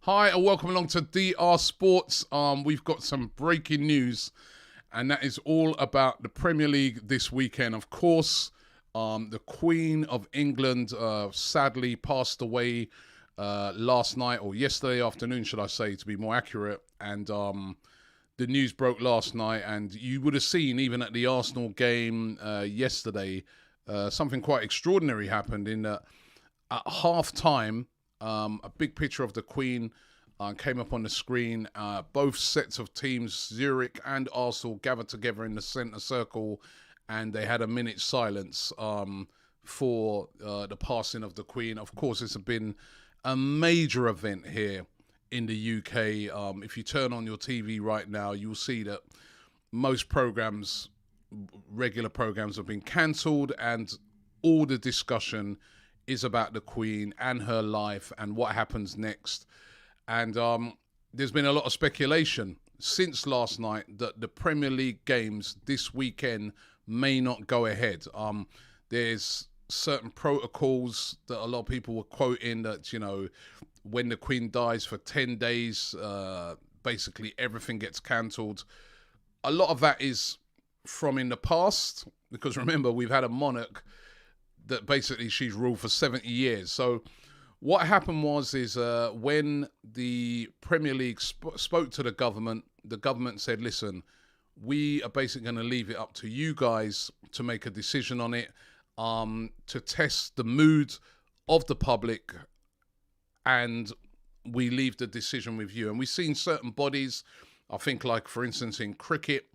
Hi and welcome along to DR Sports. We've got some breaking news, and that is all about the Premier League this weekend. Of course, the Queen of England sadly passed away last night, or yesterday afternoon, should I say, to be more accurate. And the news broke last night, and you would have seen, even at the Arsenal game yesterday, something quite extraordinary happened in that at half-time, a big picture of the Queen came up on the screen. Both sets of teams, Zurich and Arsenal, gathered together in the centre circle, and they had a minute's silence for the passing of the Queen. Of course, it's been a major event here in the UK. If you turn on your TV right now, you'll see that most programmes, regular programmes, have been cancelled, and all the discussion is about the Queen and her life and what happens next. And there's been a lot of speculation since last night that the Premier League games this weekend may not go ahead. There's certain protocols that a lot of people were quoting that, you know, when the Queen dies for 10 days, basically everything gets cancelled. A lot of that is from in the past, because remember, we've had a monarch that basically she's ruled for 70 years. So what happened was when the Premier League spoke to the government said, listen, we are basically going to leave it up to you guys to make a decision on it, to test the mood of the public, and we leave the decision with you. And we've seen certain bodies, I think like, for instance, in cricket,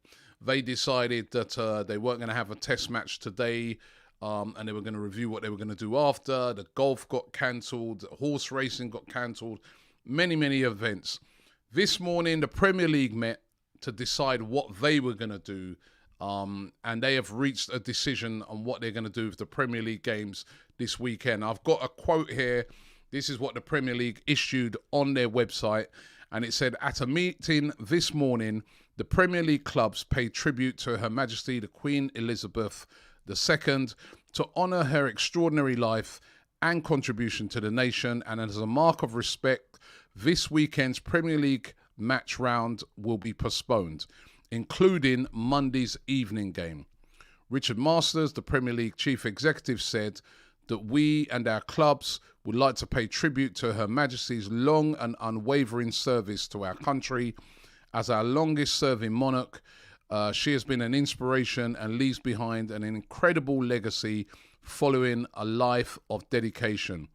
they decided that they weren't going to have a test match today, and they were going to review what they were going to do after. The golf got cancelled. Horse racing got cancelled. Many, many events. This morning, the Premier League met to decide what they were going to do, and they have reached a decision on what they're going to do with the Premier League games this weekend. I've got a quote here. This is what the Premier League issued on their website, and it said, at a meeting this morning, the Premier League clubs paid tribute to Her Majesty the Queen Elizabeth II to honour her extraordinary life and contribution to the nation, and as a mark of respect, this weekend's Premier League match round will be postponed, including Monday's evening game. Richard Masters, the Premier League chief executive, said that we and our clubs would like to pay tribute to Her Majesty's long and unwavering service to our country. As our longest serving monarch, she has been an inspiration and leaves behind an incredible legacy following a life of dedication.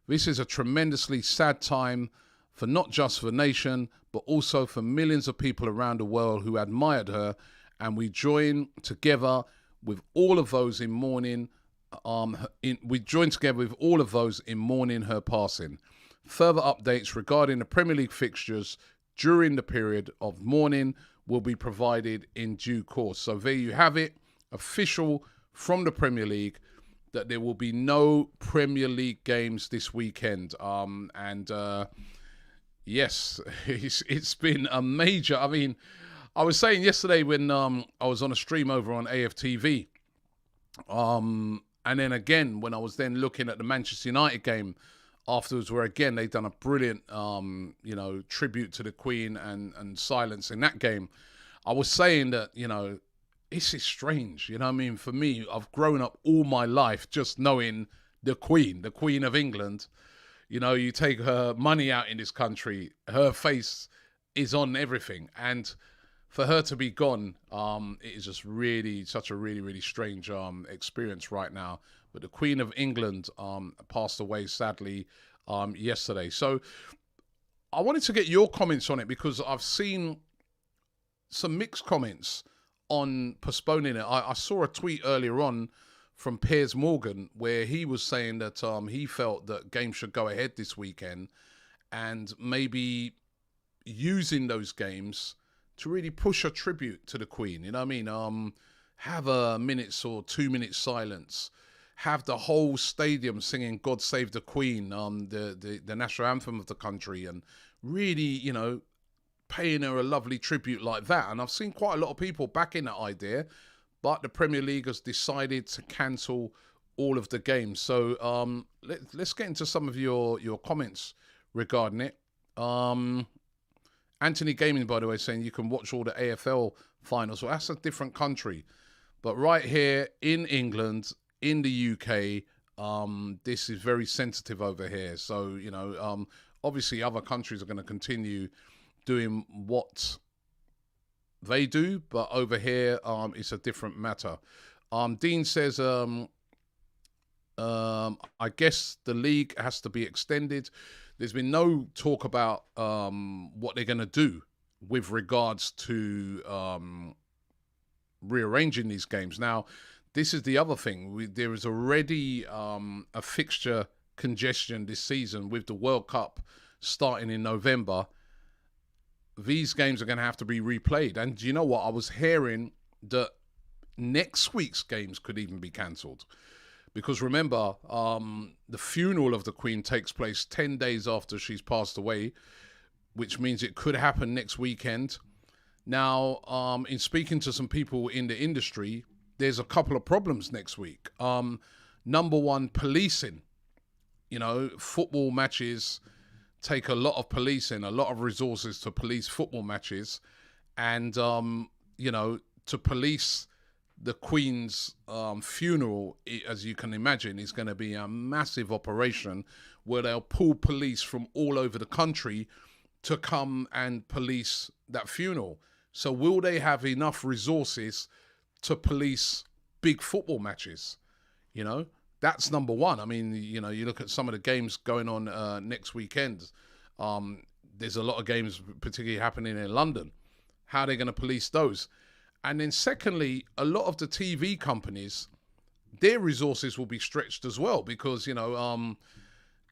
This is a tremendously sad time for not just the nation, but also for millions of people around the world who admired her, and we join together with all of those in mourning. In mourning her passing. Further updates regarding the Premier League fixtures during the period of mourning will be provided in due course. So there you have it, official from the Premier League, that there will be no Premier League games this weekend. Yes, it's been a major. I mean, I was saying yesterday when I was on a stream over on AFTV, and then again when I was then looking at the Manchester United game afterwards, where again they've done a brilliant tribute to the Queen and silence in that game. I was saying that, this is strange. You know what I mean? For me, I've grown up all my life just knowing the Queen of England. You take her money out in this country, her face is on everything, and for her to be gone, it is just really such a really, really strange experience right now. But the Queen of England passed away sadly yesterday. So I wanted to get your comments on it, because I've seen some mixed comments on postponing it. I saw a tweet earlier on from Piers Morgan where he was saying that he felt that games should go ahead this weekend, and maybe using those games to really push a tribute to the Queen. You know what I mean? Have a minute's or 2 minutes silence. Have the whole stadium singing "God Save the Queen," the national anthem of the country, and really, paying her a lovely tribute like that. And I've seen quite a lot of people backing that idea, but the Premier League has decided to cancel all of the games. So let's get into some of your comments regarding it. Anthony Gaming, by the way, saying you can watch all the AFL finals. Well, that's a different country. But right here in England, in the UK, this is very sensitive over here. So, obviously other countries are going to continue doing what they do, but over here, it's a different matter. Dean says, I guess the league has to be extended. There's been no talk about what they're going to do with regards to rearranging these games. Now, this is the other thing. There is already a fixture congestion this season with the World Cup starting in November. These games are going to have to be replayed. And you know what? I was hearing that next week's games could even be cancelled. Because remember, the funeral of the Queen takes place 10 days after she's passed away, which means it could happen next weekend. Now, in speaking to some people in the industry, there's a couple of problems next week. Number one, policing. Football matches take a lot of policing, a lot of resources to police football matches. And, to police the Queen's funeral, as you can imagine, is going to be a massive operation where they'll pull police from all over the country to come and police that funeral. So will they have enough resources to police big football matches? That's number one. I mean, you look at some of the games going on next weekend. There's a lot of games particularly happening in London. How are they going to police those? And then secondly, a lot of the TV companies, their resources will be stretched as well because,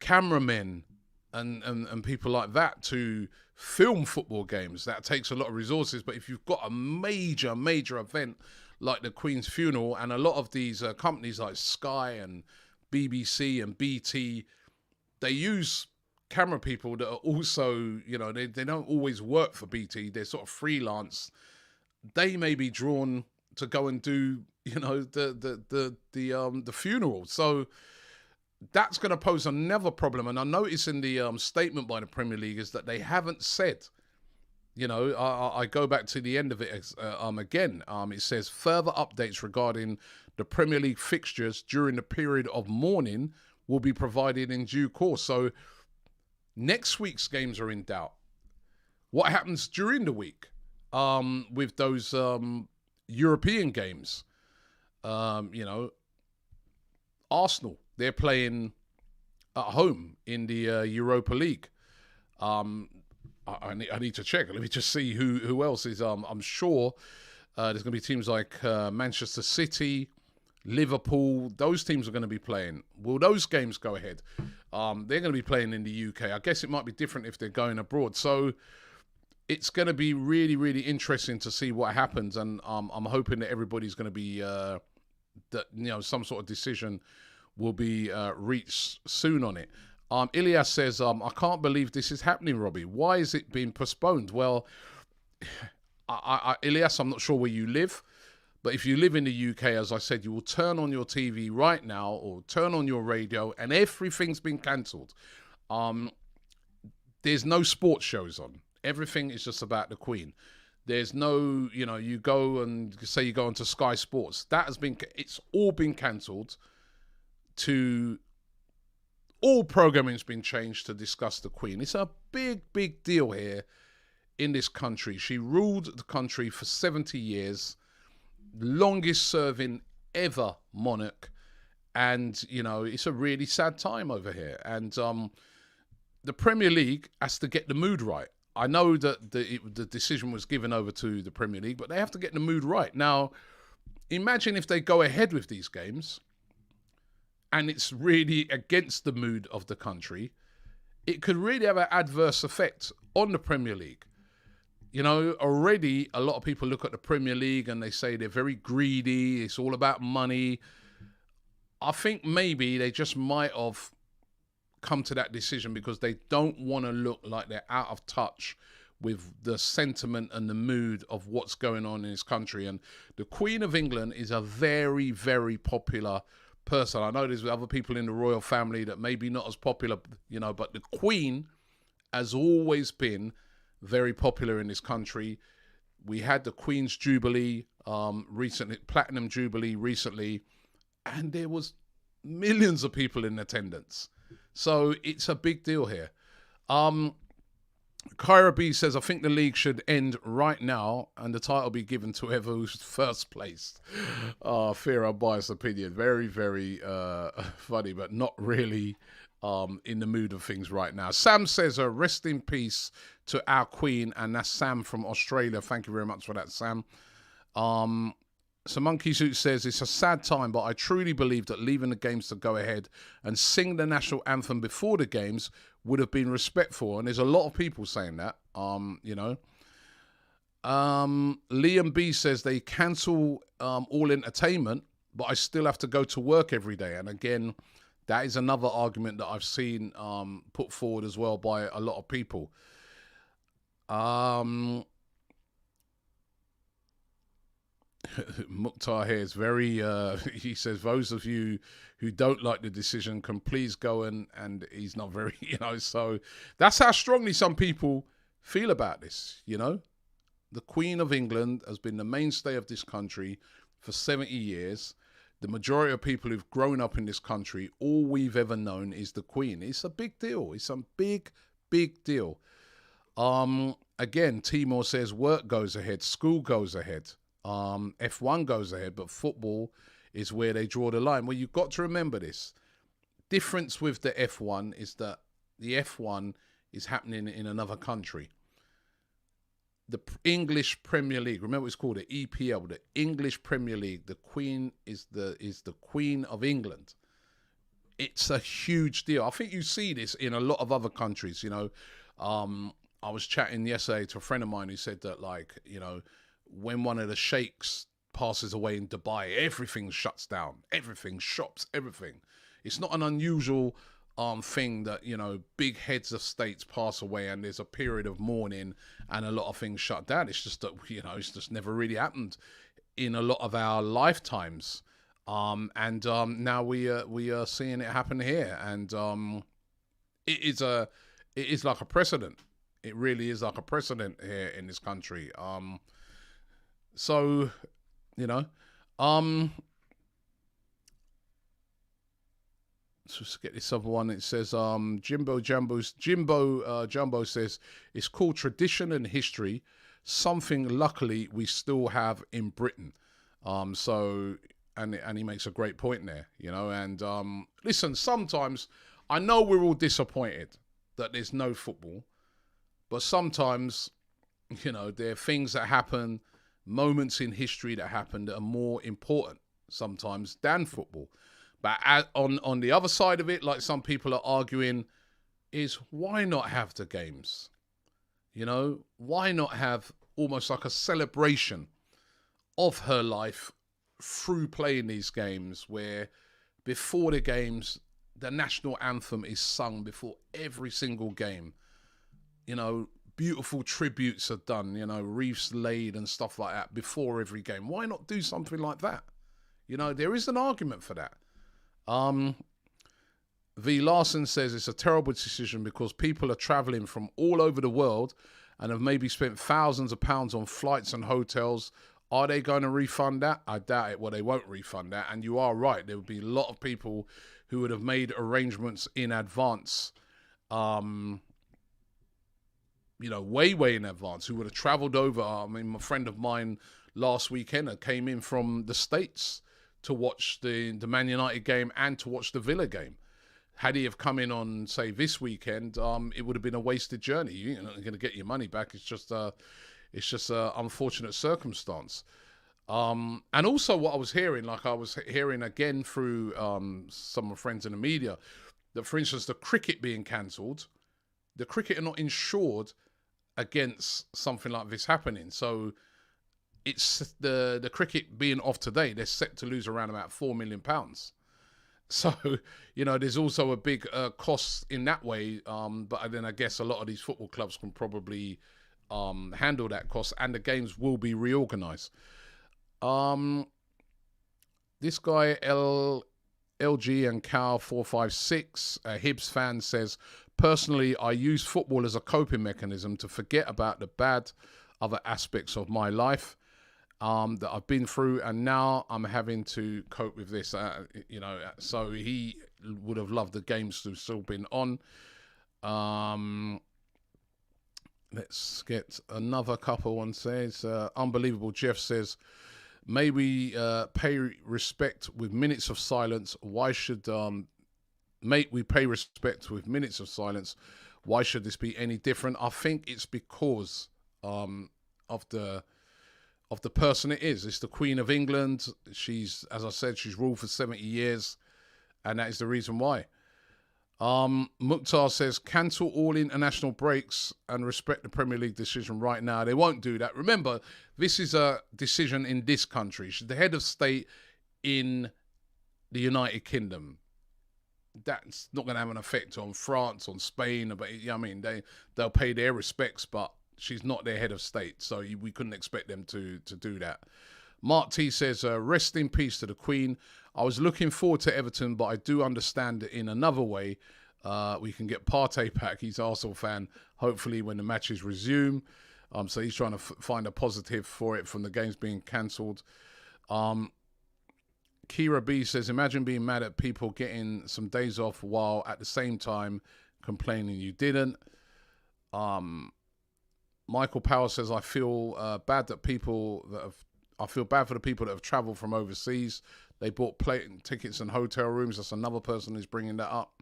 cameramen and people like that to film football games, that takes a lot of resources. But if you've got a major event like the Queen's funeral, and a lot of these companies like Sky and BBC and BT, they use camera people that are also, they don't always work for BT. They're sort of freelance. They may be drawn to go and do, the funeral. So that's going to pose another problem. And I notice in the statement by the Premier League is that they haven't said, I go back to the end of it again. It says further updates regarding the Premier League fixtures during the period of mourning will be provided in due course. So next week's games are in doubt. What happens during the week? With those European games, Arsenal, they're playing at home in the Europa League. I need to check. Let me just see who else is. I'm sure there's going to be teams like Manchester City, Liverpool. Those teams are going to be playing. Will those games go ahead? They're going to be playing in the UK. I guess it might be different if they're going abroad. So it's going to be really, really interesting to see what happens, and I'm hoping that everybody's going to be some sort of decision will be reached soon on it. Ilias says, I can't believe this is happening, Robbie. Why is it being postponed? Well, Ilias, I'm not sure where you live, but if you live in the UK, as I said, you will turn on your TV right now or turn on your radio, and everything's been cancelled. There's no sports shows on. Everything is just about the Queen. There's no, you go and say you go onto Sky Sports. It's all been cancelled. All programming's been changed to discuss the Queen. It's a big, big deal here in this country. She ruled the country for 70 years, longest serving ever monarch. And, it's a really sad time over here. And the Premier League has to get the mood right. I know that the decision was given over to the Premier League, but they have to get the mood right. Now, imagine if they go ahead with these games and it's really against the mood of the country. It could really have an adverse effect on the Premier League. Already a lot of people look at the Premier League and they say they're very greedy. It's all about money. I think maybe they just might have come to that decision because they don't want to look like they're out of touch with the sentiment and the mood of what's going on in this country. And the Queen of England is a very, very popular person. I know there's other people in the royal family that maybe not as popular, but the Queen has always been very popular in this country. We had the Queen's Jubilee recently, Platinum Jubilee recently, and there was millions of people in attendance. So it's a big deal here. Kyra B says, I think the league should end right now and the title be given to whoever who's first placed. Fear our biased opinion. Very, very funny, but not really in the mood of things right now. Sam says, rest in peace to our Queen, and that's Sam from Australia. Thank you very much for that, Sam. So Monkey Suit says, it's a sad time, but I truly believe that leaving the games to go ahead and sing the national anthem before the games would have been respectful. And there's a lot of people saying that, Liam B says they cancel all entertainment, but I still have to go to work every day. And again, that is another argument that I've seen put forward as well by a lot of people. Mukhtar here is very, he says, those of you who don't like the decision can please go and he's not very, so that's how strongly some people feel about this, The Queen of England has been the mainstay of this country for 70 years. The majority of people who've grown up in this country, all we've ever known is the Queen. It's a big deal. It's a big, big deal. Again, Timor says work goes ahead, school goes ahead. F1 goes ahead, but football is where they draw the line. Well, you've got to remember this. Difference with the F1 is that the F1 is happening in another country. The English Premier League, remember it's called the EPL, the English Premier League. The Queen is the Queen of England. It's a huge deal. I think you see this in a lot of other countries. I was chatting yesterday to a friend of mine who said that, when one of the sheikhs passes away in Dubai, everything shuts down. Everything, shops, everything. It's not an unusual thing that, big heads of states pass away and there's a period of mourning and a lot of things shut down. It's just that, it's just never really happened in a lot of our lifetimes. Now we are seeing it happen here. And it is like a precedent. It really is like a precedent here in this country. So, let's get this other one. It says, Jimbo Jumbo says, it's called tradition and history, something luckily we still have in Britain. And he makes a great point there, and listen, sometimes I know we're all disappointed that there's no football, but sometimes, there are things that happen, moments in history that happen that are more important sometimes than football. But on the other side of it, like some people are arguing, is why not have the games? Why not have almost like a celebration of her life through playing these games, where before the games, the national anthem is sung before every single game. Beautiful tributes are done, wreaths laid and stuff like that before every game. Why not do something like that? There is an argument for that. V. Larson says it's a terrible decision because people are traveling from all over the world and have maybe spent thousands of pounds on flights and hotels. Are they going to refund that? I doubt it. Well, they won't refund that. And you are right. There would be a lot of people who would have made arrangements in advance, way in advance, who would have traveled over. A friend of mine last weekend came in from the States to watch the Man United game and to watch the Villa game. Had he have come in on, say, this weekend, it would have been a wasted journey. You're not going to get your money back. It's just a unfortunate circumstance. And also what I was hearing, again through some of my friends in the media, that, for instance, the cricket being cancelled, the cricket are not insured against something like this happening. So it's the cricket being off today, they're set to lose around about £4 million. So, there's also a big cost in that way. But then I guess a lot of these football clubs can probably handle that cost, and the games will be reorganised. This guy, LG and Cal 456, a Hibs fan, says, Personally, I use football as a coping mechanism to forget about the bad other aspects of my life that I've been through, and now I'm having to cope with this. So he would have loved the games to have still been on. Let's get another couple. One says, Unbelievable Jeff says, may we pay respect with minutes of silence. Why should mate we pay respect with minutes of silence? Why should this be any different? I think it's because of the person it is. It's the Queen of England. She's, as I said, she's ruled for 70 years, and that is the reason why. Mukhtar says, cancel all international breaks and respect the Premier League decision right now. They won't do that. Remember, this is a decision in this country. She's the head of state in the United Kingdom. That's not going to have an effect on France, on Spain. But they'll pay their respects, but she's not their head of state, so we couldn't expect them to do that. Mark T says, rest in peace to the Queen. I was looking forward to Everton, but I do understand that in another way we can get Partey back. He's an Arsenal fan, hopefully when the matches resume. So he's trying to find a positive for it from the games being cancelled. Kira B says, imagine being mad at people getting some days off while at the same time complaining you didn't. Michael Power says, I feel bad for the people that have travelled from overseas. They bought plane tickets and hotel rooms. That's another person who's bringing that up.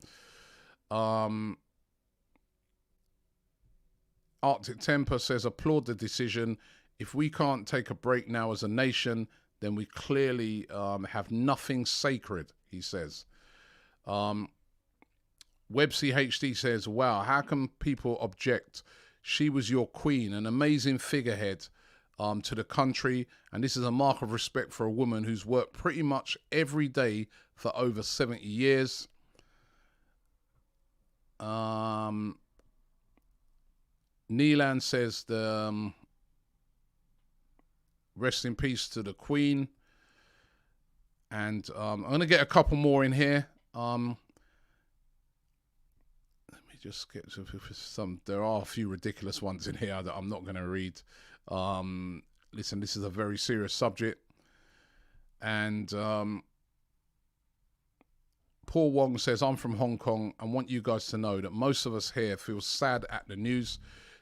Arctic Temper says, applaud the decision. If we can't take a break now as a nation, then we clearly have nothing sacred, he says. WebCHD says, wow, how can people object? She was your queen, an amazing figurehead to the country, and this is a mark of respect for a woman who's worked pretty much every day for over 70 years. Neelan says, rest in peace to the Queen. And I'm going to get a couple more in here. Let me just get to some. There are a few ridiculous ones in here that I'm not going to read. Listen, this is a very serious subject. And Paul Wong says, I'm from Hong Kong and want you guys to know that most of us here feel sad at the news.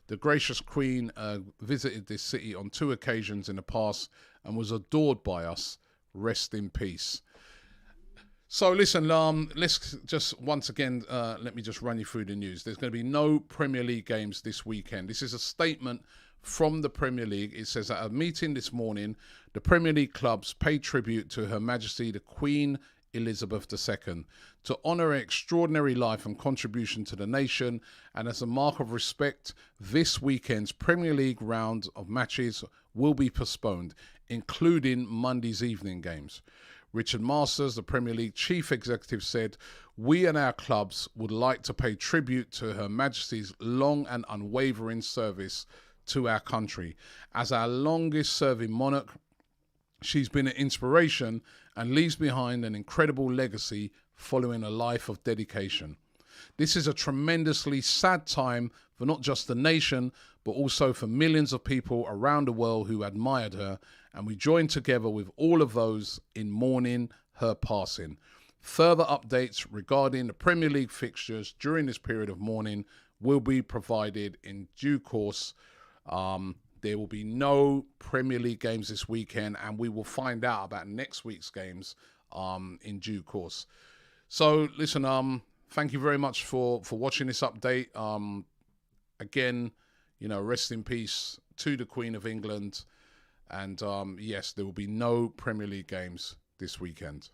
The gracious Queen visited this city on 2 occasions in the past and was adored by us. Rest in peace. So listen, let's just once again, let me just run you through the news. There's going to be no Premier League games this weekend. This is a statement from the Premier League. It says at a meeting this morning, the Premier League clubs paid tribute to Her Majesty the Queen Elizabeth II to honour her extraordinary life and contribution to the nation, and as a mark of respect, this weekend's Premier League round of matches will be postponed, including Monday's evening games. Richard Masters, the Premier League chief executive, said, we and our clubs would like to pay tribute to Her Majesty's long and unwavering service to our country. As our longest serving monarch, she's been an inspiration and leaves behind an incredible legacy following a life of dedication. This is a tremendously sad time for not just the nation, but also for millions of people around the world who admired her, and we join together with all of those in mourning her passing. Further updates regarding the Premier League fixtures during this period of mourning will be provided in due course. There will be no Premier League games this weekend, and we will find out about next week's games in due course. So, listen, thank you very much for watching this update. Again, rest in peace to the Queen of England. And yes, there will be no Premier League games this weekend.